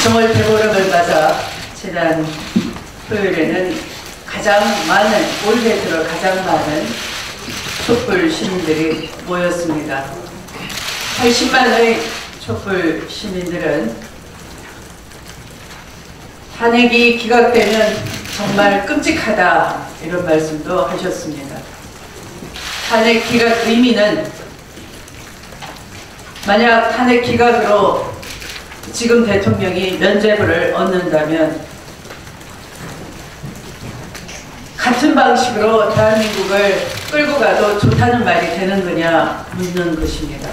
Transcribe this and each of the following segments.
정월 대보름을 맞아 지난 토요일에는 올해 들어 가장 많은 촛불 시민들이 모였습니다. 80만의 촛불 시민들은 탄핵이 기각되면 정말 끔찍하다 이런 말씀도 하셨습니다. 탄핵 기각 의미는 만약 탄핵 기각으로 지금 대통령이 면죄부를 얻는다면 같은 방식으로 대한민국을 끌고 가도 좋다는 말이 되는 거냐 묻는 것입니다.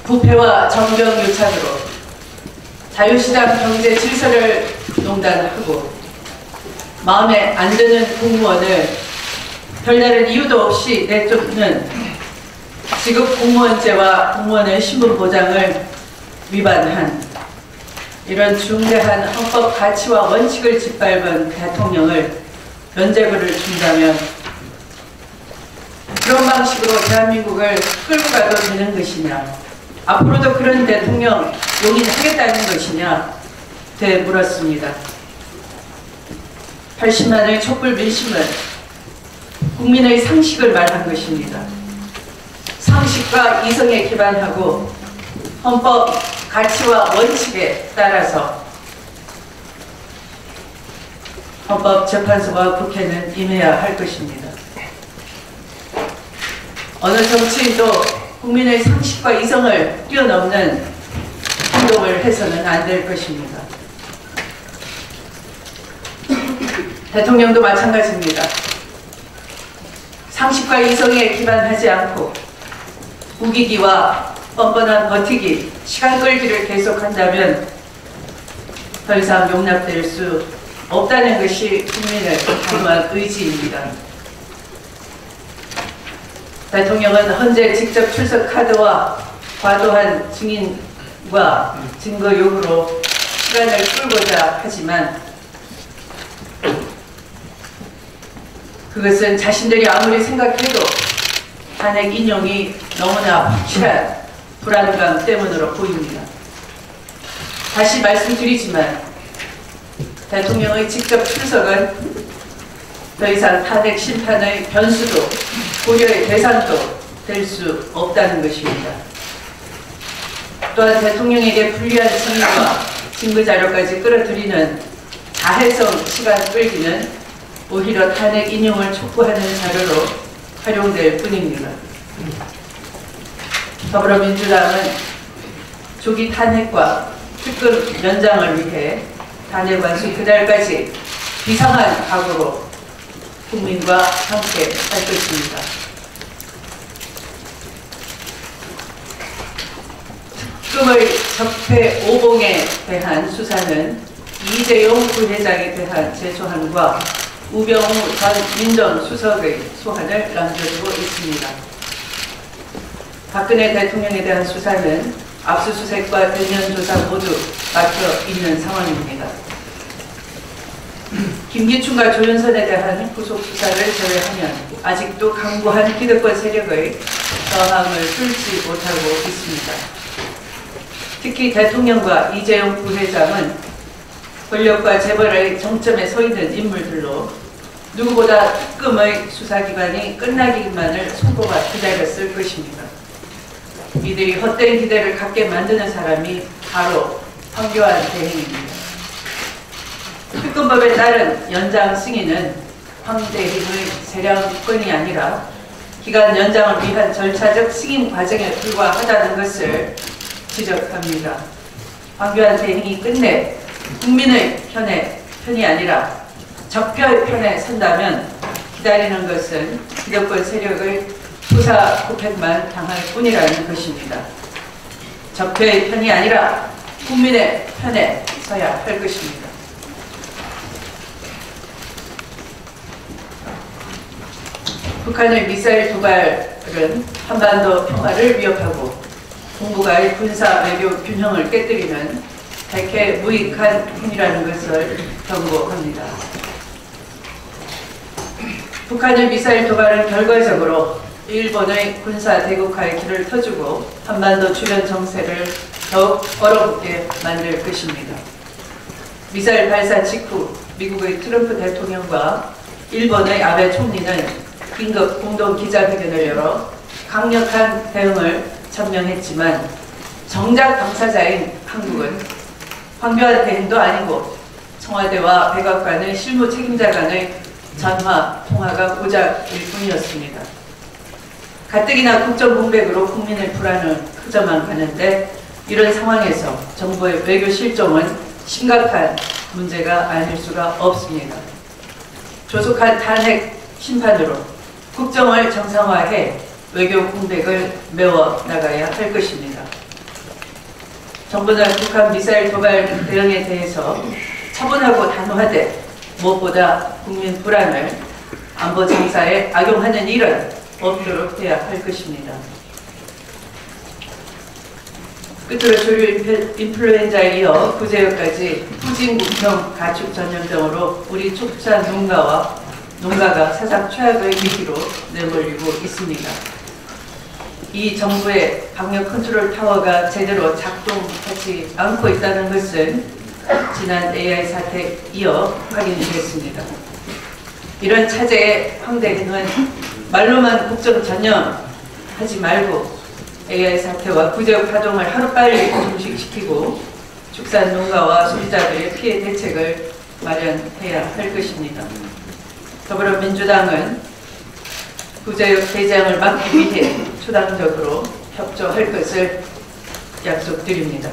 부패와 정경유착으로 자유시장 경제 질서를 농단하고 마음에 안 드는 공무원을 별다른 이유도 없이 내쫓는 지급 공무원제와 공무원의 신분보장을 위반한 이런 중대한 헌법 가치와 원칙을 짓밟은 대통령을 면죄부를 준다면 그런 방식으로 대한민국을 끌고 가도 되는 것이냐, 앞으로도 그런 대통령 용인하겠다는 것이냐 되물었습니다. 80만의 촛불 민심은 국민의 상식을 말한 것입니다. 상식과 이성에 기반하고 헌법 가치와 원칙에 따라서 헌법재판소와 국회는 임해야 할 것입니다. 어느 정치인도 국민의 상식과 이성을 뛰어넘는 행동을 해서는 안 될 것입니다. 대통령도 마찬가지입니다. 상식과 이성에 기반하지 않고 우기기와 뻔뻔한 버티기, 시간 끌기를 계속한다면 더 이상 용납될 수 없다는 것이 국민의 강한 의지입니다. 대통령은 헌재 직접 출석 카드와 과도한 증인과 증거 요구로 시간을 끌고자 하지만 그것은 자신들이 아무리 생각해도 탄핵 인용이 너무나 확실한 불안감 때문으로 보입니다. 다시 말씀드리지만 대통령의 직접 출석은 더 이상 탄핵 심판의 변수도 고려의 대상도 될 수 없다는 것입니다. 또한 대통령에게 불리한 증거와 증거자료까지 끌어들이는 자해성 시간 끌기는 오히려 탄핵 인용을 촉구하는 자료로 활용될 뿐입니다. 더불어민주당은 조기 탄핵과 특검 연장을 위해 탄핵 완수 그날까지 비상한 각오로 국민과 함께 할 것입니다. 특검의 적폐 오봉에 대한 수사는 이재용 부회장에 대한 재소환과 우병우 전 민정수석의 소환을 남겨두고 있습니다. 박근혜 대통령에 대한 수사는 압수수색과 대면 조사 모두 막혀 있는 상황입니다. 김기춘과 조윤선에 대한 구속 수사를 제외하면 아직도 강고한 기득권 세력의 저항을 뚫지 못하고 있습니다. 특히 대통령과 이재용 부회장은 권력과 재벌의 정점에 서 있는 인물들로 누구보다 특검의 수사기관이 끝나기만을 손꼽아 기다렸을 것입니다. 이들이 헛된 기대를 갖게 만드는 사람이 바로 황교안 대행입니다. 특검법에 따른 연장 승인은 황 대행의 세량권이 아니라 기간 연장을 위한 절차적 승인 과정에 불과하다는 것을 지적합니다. 황교안 대행이 끝내 국민의 편이 아니라 적폐의 편에 선다면 기다리는 것은 기득권 세력의 수사 고백만 당할 뿐이라는 것입니다. 적폐의 편이 아니라 국민의 편에 서야 할 것입니다. 북한의 미사일 도발은 한반도 평화를 위협하고 동북아의 군사 외교 균형을 깨뜨리는 백해 무익한 행위라는 것을 경고합니다. 북한의 미사일 도발은 결과적으로 일본의 군사 대국화의 길을 터주고 한반도 주변 정세를 더욱 얼어붙게 만들 것입니다. 미사일 발사 직후 미국의 트럼프 대통령과 일본의 아베 총리는 긴급 공동 기자회견을 열어 강력한 대응을 천명했지만 정작 당사자인 한국은 황교안 대행도 아니고 청와대와 백악관의 실무 책임자 간의 전화, 통화가 고작일 뿐이었습니다. 가뜩이나 국정 공백으로 국민의 불안은 크져만 가는데 이런 상황에서 정부의 외교 실종은 심각한 문제가 아닐 수가 없습니다. 조속한 탄핵 심판으로 국정을 정상화해 외교 공백을 메워 나가야 할 것입니다. 정부는 북한 미사일 도발 대응에 대해서 차분하고 단호하되 무엇보다 국민 불안을 안보 정사에 악용하는 일은 없도록 해야 할 것입니다. 끝으로 조류 인플루엔자에 이어 구제역까지 후진국형 가축 전염 등으로 우리 축산 농가가 사상 최악의 위기로 내몰리고 있습니다. 이 정부의 방역 컨트롤 타워가 제대로 작동하지 않고 있다는 것은 지난 AI 사태에 이어 확인이 됐습니다. 이런 차제의 황대행은 말로만 국정 전념하지 말고 AI 사태와 구제역 파동을 하루빨리 종식시키고 축산 농가와 소비자들의 피해 대책을 마련해야 할 것입니다. 더불어민주당은 구제역 대장을 막기 위해 초당적으로 협조할 것을 약속드립니다.